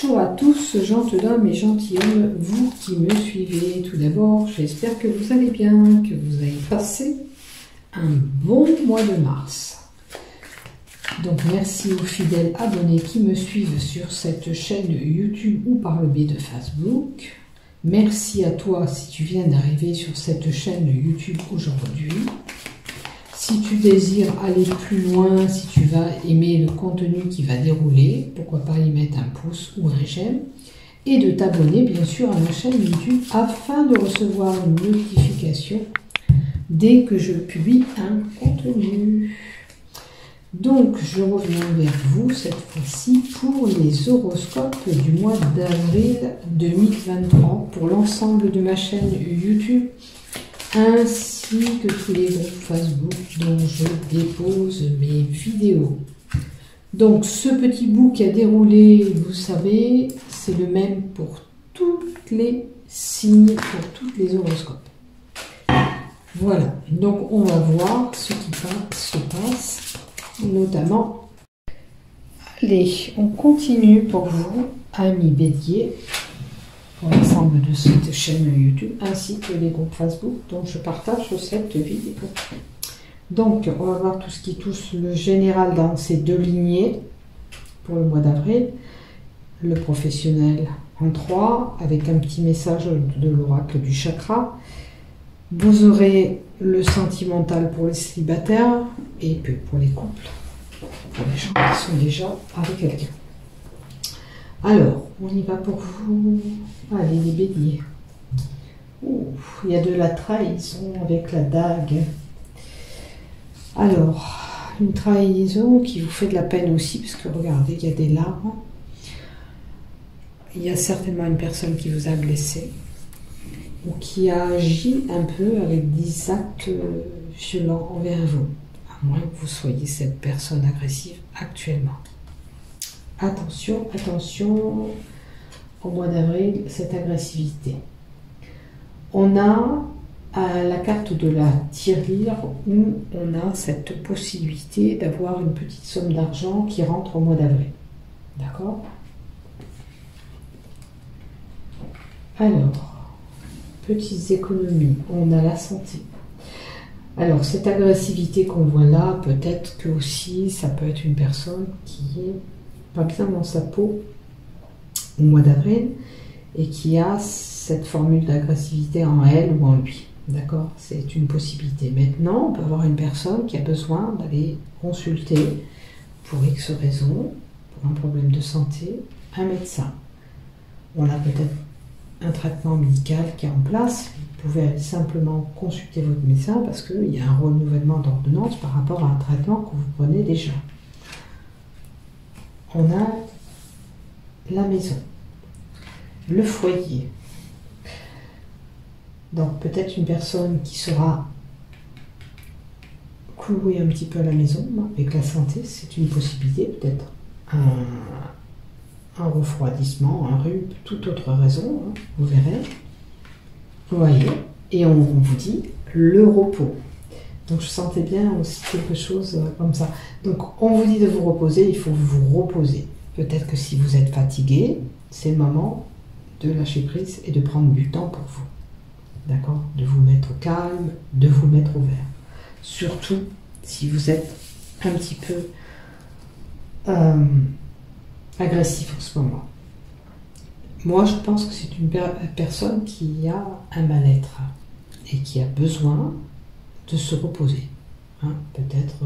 Bonjour à tous, gentilshommes et gentilshommes, vous qui me suivez. Tout d'abord, j'espère que vous allez bien, que vous avez passé un bon mois de mars. Donc merci aux fidèles abonnés qui me suivent sur cette chaîne YouTube ou par le biais de Facebook. Merci à toi si tu viens d'arriver sur cette chaîne YouTube aujourd'hui. Si tu désires aller plus loin, si tu vas aimer le contenu qui va dérouler, pourquoi pas y mettre un pouce ou un j'aime. Et de t'abonner bien sûr à ma chaîne YouTube afin de recevoir une notification dès que je publie un contenu. Donc je reviens vers vous cette fois-ci pour les horoscopes du mois d'avril 2023 pour l'ensemble de ma chaîne YouTube ainsi que tous les groupes Facebook dont je dépose mes vidéos. Donc ce petit bout qui a déroulé, vous savez, c'est le même pour toutes les signes, pour tous les horoscopes. Voilà, donc on va voir ce qui se passe, notamment. Allez, on continue pour vous, amis béliers, pour l'ensemble de cette chaîne YouTube, ainsi que les groupes Facebook dont je partage cette vidéo. Donc, on va voir tout ce qui touche le général dans ces deux lignées pour le mois d'avril. Le professionnel en 3, avec un petit message de l'oracle du chakra. Vous aurez le sentimental pour les célibataires et peu pour les couples, pour les gens qui sont déjà avec quelqu'un. Alors, on y va pour vous. Allez, les béliers. Il y a de la trahison avec la dague. Alors, une trahison qui vous fait de la peine aussi, parce que regardez, il y a des larmes. Il y a certainement une personne qui vous a blessé, ou qui a agi un peu avec des actes violents envers vous, à moins que vous soyez cette personne agressive actuellement. Attention, attention, au mois d'avril, cette agressivité. On a la carte de la tirelire où on a cette possibilité d'avoir une petite somme d'argent qui rentre au mois d'avril. D'accord? Alors, petites économies, on a la santé. Alors, cette agressivité qu'on voit là, peut-être que aussi, ça peut être une personne qui est pas bien dans sa peau au mois d'avril et qui a cette formule d'agressivité en elle ou en lui. D'accord? C'est une possibilité. Maintenant, on peut avoir une personne qui a besoin d'aller consulter pour X raison, pour un problème de santé, un médecin. On a peut-être un traitement médical qui est en place. Vous pouvez aller simplement consulter votre médecin parce qu'il y a un renouvellement d'ordonnance par rapport à un traitement que vous prenez déjà. On a la maison, le foyer. Donc peut-être une personne qui sera clouée un petit peu à la maison avec la santé, c'est une possibilité, peut-être un refroidissement, un rhume, toute autre raison, hein, vous verrez. Vous voyez, et on vous dit le repos. Donc je sentais bien aussi quelque chose comme ça. Donc on vous dit de vous reposer, il faut vous reposer. Peut-être que si vous êtes fatigué, c'est le moment de lâcher prise et de prendre du temps pour vous. D'accord? De vous mettre au calme, de vous mettre au vert. Surtout si vous êtes un petit peu agressif en ce moment. Moi, je pense que c'est une personne qui a un mal-être et qui a besoin de se reposer. Hein? Peut-être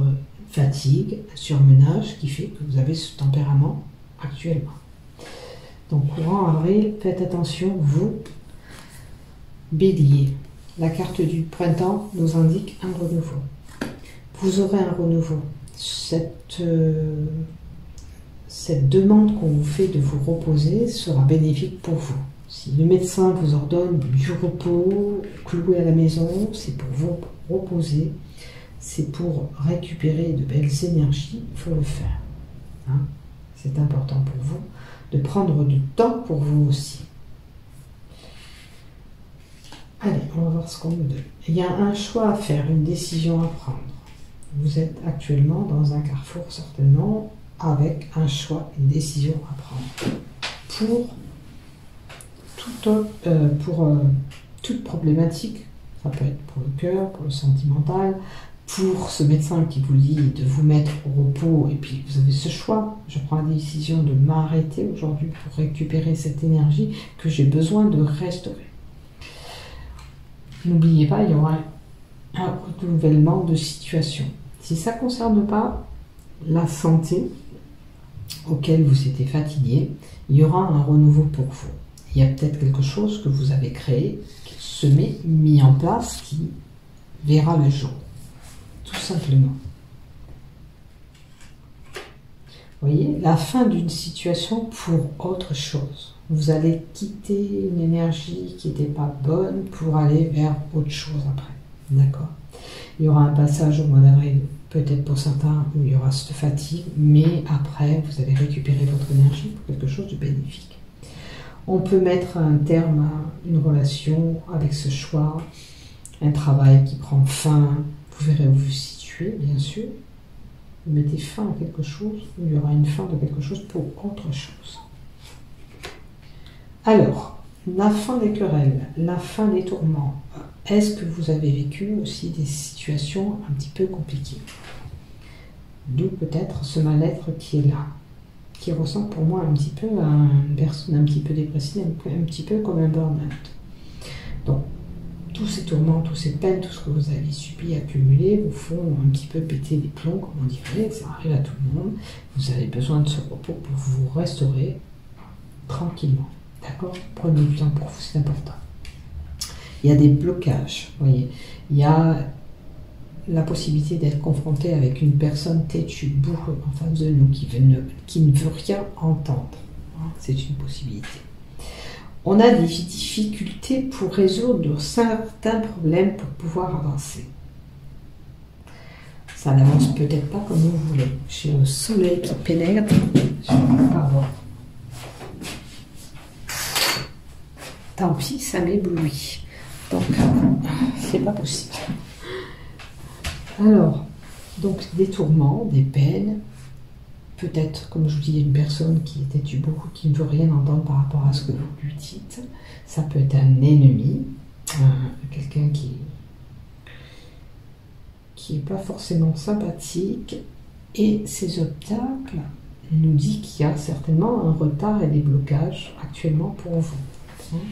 fatigue, surmenage qui fait que vous avez ce tempérament actuellement. Donc, courant avril, faites attention, vous, bélier. La carte du printemps nous indique un renouveau. Vous aurez un renouveau. Cette demande qu'on vous fait de vous reposer sera bénéfique pour vous. Si le médecin vous ordonne du repos, cloué à la maison, c'est pour vous reposer, c'est pour récupérer de belles énergies, il faut le faire. Hein? C'est important pour vous de prendre du temps pour vous aussi. Allez, on va voir ce qu'on nous donne. Il y a un choix à faire, une décision à prendre. Vous êtes actuellement dans un carrefour certainement, avec un choix, une décision à prendre. pour toute problématique. Ça peut être pour le cœur, pour le sentimental, pour ce médecin qui vous dit de vous mettre au repos, et puis vous avez ce choix. Je prends la décision de m'arrêter aujourd'hui pour récupérer cette énergie que j'ai besoin de restaurer. N'oubliez pas, il y aura un renouvellement de situation. Si ça ne concerne pas la santé auquel vous étiez fatigué, il y aura un renouveau pour vous. Il y a peut-être quelque chose que vous avez créé, semé, mis en place, qui verra le jour. Tout simplement. Vous voyez, la fin d'une situation pour autre chose. Vous allez quitter une énergie qui n'était pas bonne pour aller vers autre chose après. D'accord? Il y aura un passage au mois d'avril, peut-être pour certains, où il y aura cette fatigue, mais après, vous allez récupérer votre énergie pour quelque chose de bénéfique. On peut mettre un terme à une relation avec ce choix, un travail qui prend fin. Vous verrez où vous vous situez, bien sûr. Vous mettez fin à quelque chose, il y aura une fin de quelque chose pour autre chose. Alors, la fin des querelles, la fin des tourments. Est-ce que vous avez vécu aussi des situations un petit peu compliquées? D'où peut-être ce mal-être qui est là, qui ressemble pour moi un petit peu à une personne un petit peu dépressive, un petit peu comme un burn-out. Donc, tous ces tourments, toutes ces peines, tout ce que vous avez subi, accumulé, vous font un petit peu péter les plombs, comme on dirait, ça arrive à tout le monde. Vous avez besoin de ce repos pour vous restaurer tranquillement. D'accord? Prenez du temps pour vous, c'est important. Il y a des blocages, vous voyez. Il y a la possibilité d'être confronté avec une personne têtue, bourrue en face de nous, qui ne veut rien entendre. C'est une possibilité. On a des difficultés pour résoudre certains problèmes pour pouvoir avancer. Ça n'avance peut-être pas comme vous voulez. J'ai le soleil qui pénètre. Pardon. Tant pis, ça m'éblouit. Donc, c'est pas possible. Alors, donc des tourments, des peines. Peut-être, comme je vous dis, une personne qui est têtue beaucoup, qui ne veut rien entendre par rapport à ce que vous lui dites. Ça peut être un ennemi, quelqu'un qui n'est pas forcément sympathique. Et ces obstacles nous disent qu'il y a certainement un retard et des blocages actuellement pour vous.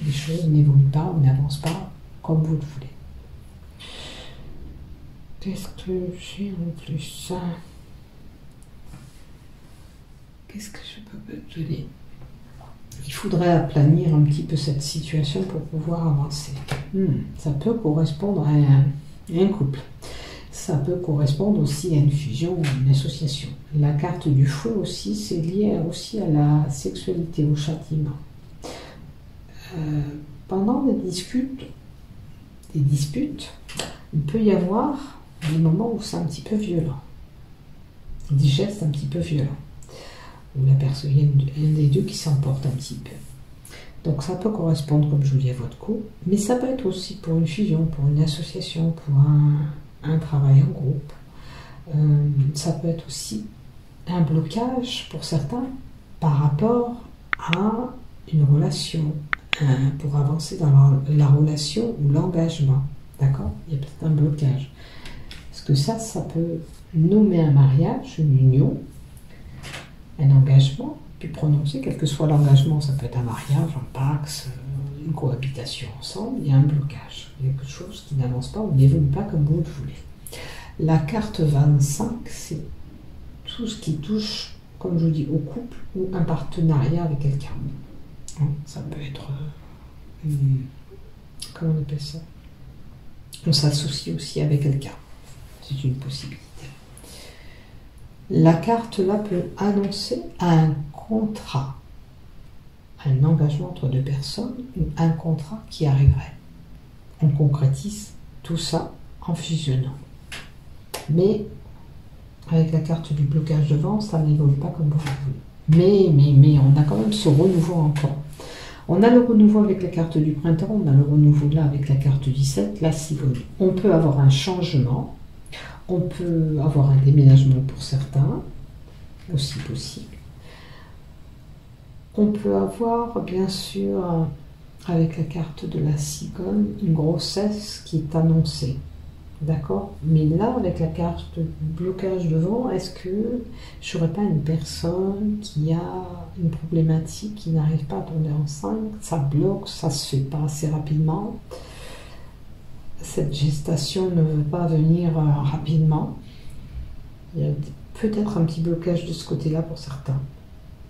Les choses n'évoluent pas ou n'avancent pas comme vous le voulez. Qu'est-ce que j'ai en plus? Qu'est-ce que je peux te donner? Il faudrait aplanir un petit peu cette situation pour pouvoir avancer. Ça peut correspondre à un couple. Ça peut correspondre aussi à une fusion ou une association. La carte du feu aussi, c'est lié aussi à la sexualité, au châtiment. Pendant des disputes, il peut y avoir des moments où c'est un petit peu violent. Des gestes un petit peu violents. Où la personne, il y a un des deux qui s'emporte un petit peu. Donc ça peut correspondre, comme je vous dis, à votre couple, mais ça peut être aussi pour une fusion, pour une association, pour un travail en groupe. Ça peut être aussi un blocage pour certains par rapport à une relation, pour avancer dans la relation ou l'engagement. D'accord? Il y a peut-être un blocage. Parce que ça peut nommer un mariage, une union, un engagement, puis prononcer, quel que soit l'engagement, ça peut être un mariage, un pax, une cohabitation ensemble, il y a un blocage, quelque chose qui n'avance pas ou n'évolue pas comme vous le voulez. La carte 25, c'est tout ce qui touche, comme je vous dis, au couple ou un partenariat avec quelqu'un. Ça peut être, comment on appelle ça? On s'associe aussi avec quelqu'un, c'est une possibilité. La carte là peut annoncer un contrat, un engagement entre deux personnes, ou un contrat qui arriverait. On concrétise tout ça en fusionnant. Mais avec la carte du blocage devant, ça n'évolue pas comme vous voulez. Mais on a quand même ce renouveau encore. On a le renouveau avec la carte du printemps, on a le renouveau là avec la carte du 7, la cigogne. On peut avoir un changement. On peut avoir un déménagement pour certains, aussi possible. On peut avoir, bien sûr, avec la carte de la cigogne, une grossesse qui est annoncée. D'accord? Mais là, avec la carte de blocage devant, est-ce que je n'aurais pas une personne qui a une problématique, qui n'arrive pas à tomber enceinte, ça bloque, ça se fait pas assez rapidement, cette gestation ne veut pas venir rapidement. Il y a peut-être un petit blocage de ce côté-là pour certains.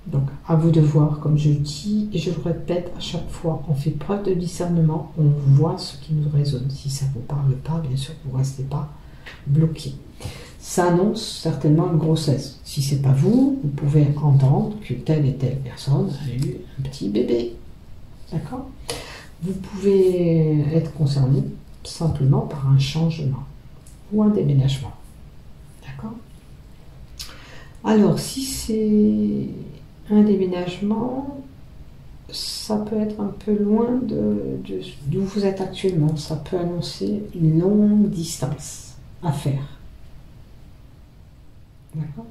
Donc, à vous de voir, comme je le dis, et je le répète à chaque fois, on fait preuve de discernement, on voit ce qui nous résonne. Si ça ne vous parle pas, bien sûr, vous ne restez pas bloqué. Ça annonce certainement une grossesse. Si ce n'est pas vous, vous pouvez entendre que telle et telle personne a eu un petit bébé. D'accord? Vous pouvez être concerné simplement par un changement ou un déménagement. D'accord? Alors, si c'est un déménagement, ça peut être un peu loin d'où vous êtes actuellement. Ça peut annoncer une longue distance à faire. D'accord?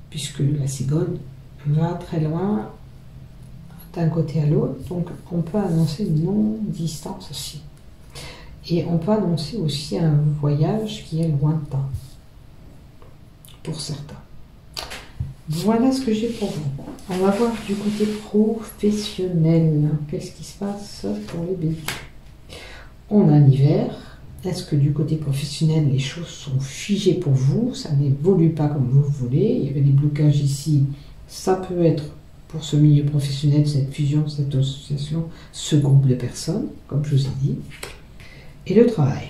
Puisque la cigogne va très loin d'un côté à l'autre, donc on peut annoncer une longue distance aussi. Et on peut annoncer aussi un voyage qui est lointain, pour certains. Voilà ce que j'ai pour vous. On va voir du côté professionnel. Qu'est-ce qui se passe pour les béliers? On a l'hiver. Est-ce que du côté professionnel, les choses sont figées pour vous? Ça n'évolue pas comme vous voulez. Il y avait des blocages ici. Ça peut être pour ce milieu professionnel, cette fusion, cette association, ce groupe de personnes, comme je vous ai dit. Et le travail.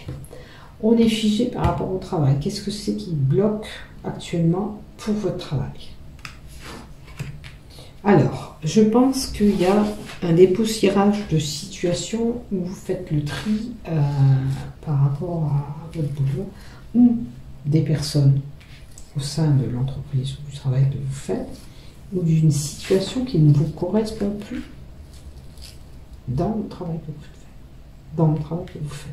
On est figé par rapport au travail. Qu'est-ce que c'est qui bloque actuellement pour votre travail? Alors, je pense qu'il y a un dépoussiérage de situation où vous faites le tri par rapport à votre boulot ou des personnes au sein de l'entreprise ou du travail que vous faites ou d'une situation qui ne vous correspond plus dans le travail que vous faites.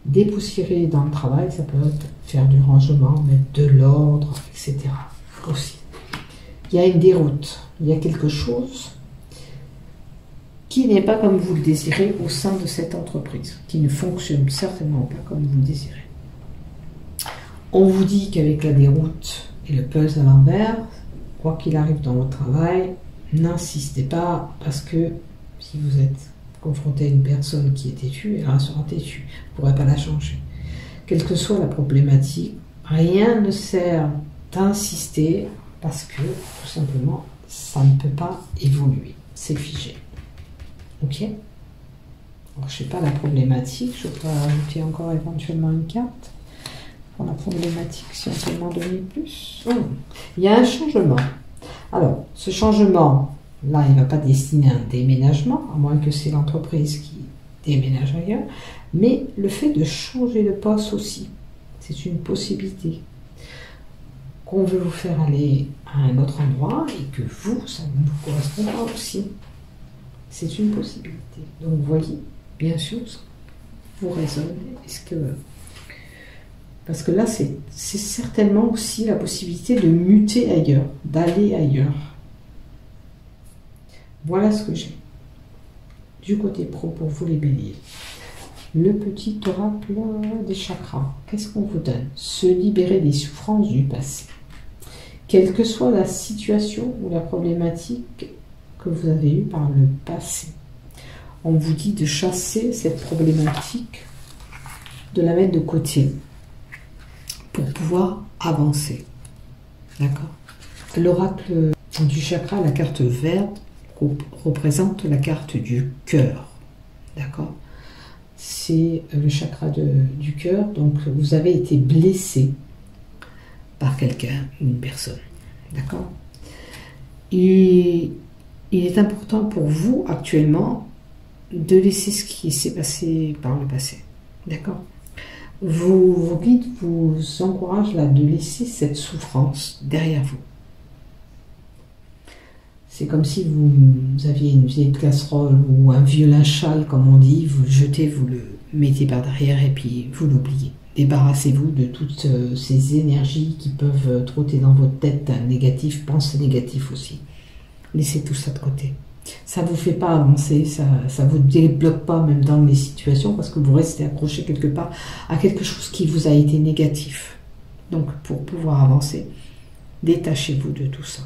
Dépoussiérer dans le travail, ça peut être faire du rangement, mettre de l'ordre, etc. aussi. Il y a une déroute, il y a quelque chose qui n'est pas comme vous le désirez au sein de cette entreprise, qui ne fonctionne certainement pas comme vous le désirez. On vous dit qu'avec la déroute et le puzzle à l'envers, quoi qu'il arrive dans votre travail, n'insistez pas parce que si vous êtes confronté à une personne qui est têtue, elle sera têtue, vous ne pourrez pas la changer. Quelle que soit la problématique, rien ne sert d'insister parce que, tout simplement, ça ne peut pas évoluer. C'est figé. Ok? Alors, je ne sais pas la problématique. Je peux ajouter encore éventuellement une carte pour la problématique, si on peut m'en donner plus. Il y a un changement. Alors, ce changement, là, il ne va pas destiner un déménagement, à moins que c'est l'entreprise qui déménage ailleurs. Mais le fait de changer de poste aussi, c'est une possibilité. Qu'on veut vous faire aller à un autre endroit et que vous, ça ne vous correspond pas aussi. C'est une possibilité. Donc, vous voyez, bien sûr, vous raisonnez. Parce que là, c'est certainement aussi la possibilité de muter ailleurs, d'aller ailleurs. Voilà ce que j'ai. Du côté pro pour vous les béliers. Le petit oracle des chakras. Qu'est-ce qu'on vous donne? Se libérer des souffrances du passé. Quelle que soit la situation ou la problématique que vous avez eue par le passé. On vous dit de chasser cette problématique, de la mettre de côté pour pouvoir avancer. D'accord? L'oracle du chakra, la carte verte, représente la carte du cœur. D'accord? C'est le chakra du cœur, donc vous avez été blessé par quelqu'un ou une personne. D'accord? Et il est important pour vous actuellement de laisser ce qui s'est passé par le passé. D'accord? Vos guides vous encouragent là de laisser cette souffrance derrière vous. C'est comme si vous aviez une vieille casserole ou un vieux linge-sale, comme on dit, vous le jetez, vous le mettez par derrière et puis vous l'oubliez. Débarrassez-vous de toutes ces énergies qui peuvent trotter dans votre tête négatives, pensées négatives aussi. laissez tout ça de côté. Ça ne vous fait pas avancer, ça ne vous débloque pas même dans les situations parce que vous restez accroché quelque part à quelque chose qui vous a été négatif. Donc pour pouvoir avancer, détachez-vous de tout ça.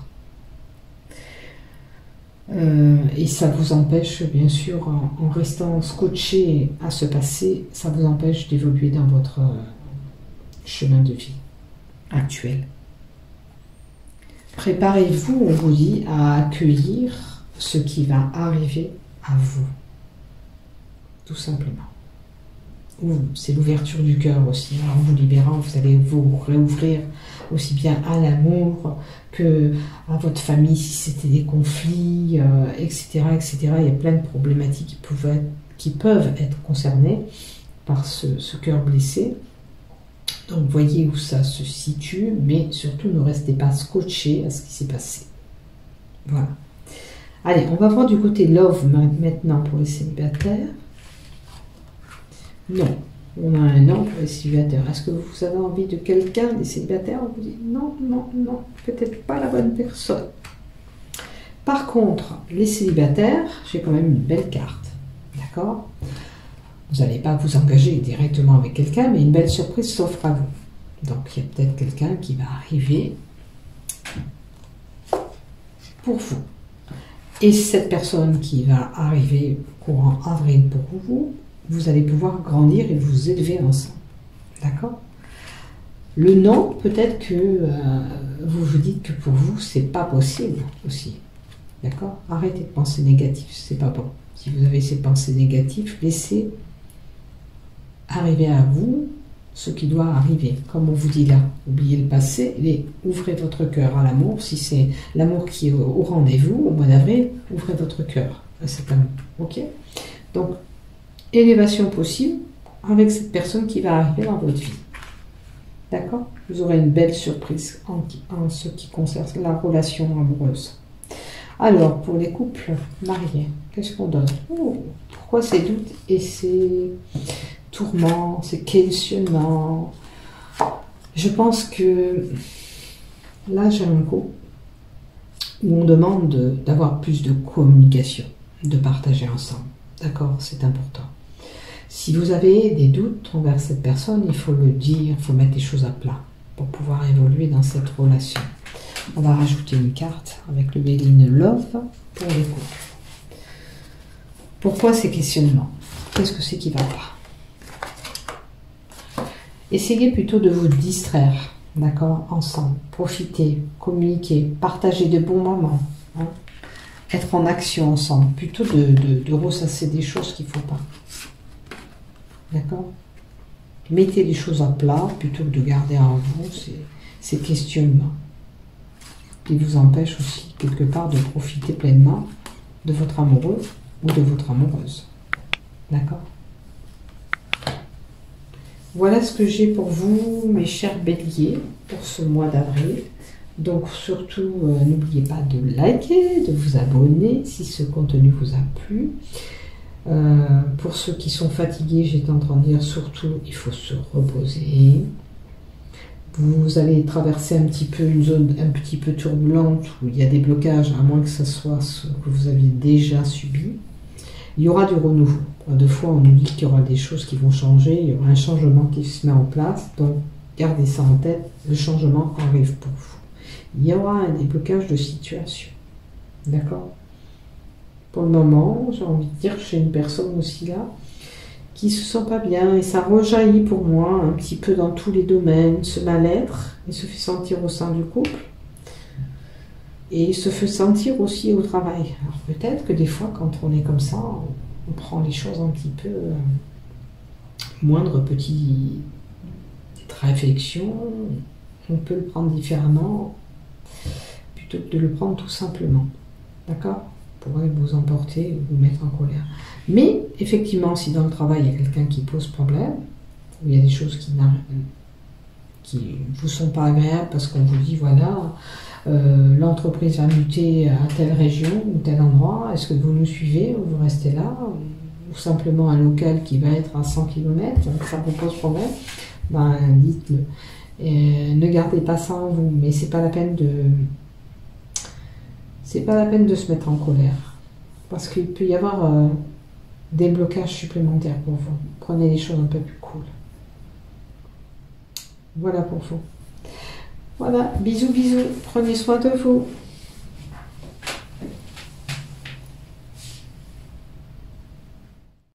Et ça vous empêche, bien sûr, en restant scotché à ce passé, ça vous empêche d'évoluer dans votre chemin de vie actuel. Préparez-vous, on vous dit, à accueillir ce qui va arriver à vous. Tout simplement. C'est l'ouverture du cœur aussi. En vous libérant, vous allez vous réouvrir aussi bien à l'amour que à votre famille si c'était des conflits, etc., etc. Il y a plein de problématiques qui peuvent être concernées par ce cœur blessé. Donc voyez où ça se situe, mais surtout ne restez pas scotché à ce qui s'est passé. Voilà. Allez, on va voir du côté love maintenant pour les célibataires. Non, on a un non pour les célibataires. Est-ce que vous avez envie de quelqu'un, des célibataires? On vous dit non, non, non, peut-être pas la bonne personne. Par contre, les célibataires, j'ai quand même une belle carte. D'accord? Vous n'allez pas vous engager directement avec quelqu'un, mais une belle surprise s'offre à vous. Donc, il y a peut-être quelqu'un qui va arriver pour vous. Et cette personne qui va arriver courant avril pour vous, vous allez pouvoir grandir et vous élever ensemble. D'accord? Le non, peut-être que vous vous dites que pour vous, c'est pas possible aussi. D'accord? Arrêtez de penser négatif, c'est pas bon. Si vous avez ces pensées négatives, laissez arriver à vous ce qui doit arriver. Comme on vous dit là, oubliez le passé et ouvrez votre cœur à l'amour. Si c'est l'amour qui est au rendez-vous au mois d'avril, ouvrez votre cœur à cet amour. Ok? Donc, élévation possible avec cette personne qui va arriver dans votre vie. D'accord? Vous aurez une belle surprise en ce qui concerne la relation amoureuse. Alors, pour les couples mariés, qu'est-ce qu'on donne? Pourquoi ces doutes et ces tourments, ces questionnements? Je pense que là, j'ai un coup où on demande d'avoir plus de communication, de partager ensemble. D'accord? C'est important. Si vous avez des doutes envers cette personne, il faut le dire, il faut mettre les choses à plat pour pouvoir évoluer dans cette relation. On va rajouter une carte avec le Béline Love pour les couples. Pourquoi ces questionnements? Qu'est-ce que c'est qui ne va pas? Essayez plutôt de vous distraire, d'accord, ensemble. Profitez, communiquez, partagez de bons moments. Hein. Être en action ensemble, plutôt de ressasser des choses qu'il ne faut pas. D'accord? Mettez les choses à plat plutôt que de garder en vous ces questionnements qui vous empêchent aussi quelque part de profiter pleinement de votre amoureux ou de votre amoureuse. D'accord? Voilà ce que j'ai pour vous, mes chers béliers, pour ce mois d'avril. Donc surtout, n'oubliez pas de liker, de vous abonner si ce contenu vous a plu. Pour ceux qui sont fatigués, j'étais en train de dire surtout, il faut se reposer. Vous allez traverser un petit peu une zone un petit peu turbulente où il y a des blocages, à moins que ce soit ce que vous aviez déjà subi. Il y aura du renouveau. Deux fois, on nous dit qu'il y aura des choses qui vont changer, il y aura un changement qui se met en place. Donc, gardez ça en tête, le changement arrive pour vous. Il y aura un déblocage de situation. D'accord? Pour le moment, j'ai envie de dire que j'ai une personne aussi là qui se sent pas bien et ça rejaillit pour moi un petit peu dans tous les domaines, ce mal-être, il se fait sentir au sein du couple et il se fait sentir aussi au travail. Alors peut-être que des fois quand on est comme ça, on prend les choses un petit peu moindre petite réflexion, on peut le prendre différemment plutôt que de le prendre tout simplement. D'accord? Pourrait vous emporter ou vous mettre en colère. Mais effectivement, si dans le travail il y a quelqu'un qui pose problème, ou il y a des choses qui ne vous sont pas agréables parce qu'on vous dit voilà, l'entreprise va muter à telle région ou tel endroit, est-ce que vous nous suivez ou vous restez là, ou simplement un local qui va être à 100 km, ça vous pose problème, ben dites-le. Ne gardez pas ça en vous, mais c'est pas la peine de c'est pas la peine de se mettre en colère. Parce qu'il peut y avoir des blocages supplémentaires pour vous. Prenez les choses un peu plus cool. Voilà pour vous. Voilà, bisous, bisous. Prenez soin de vous.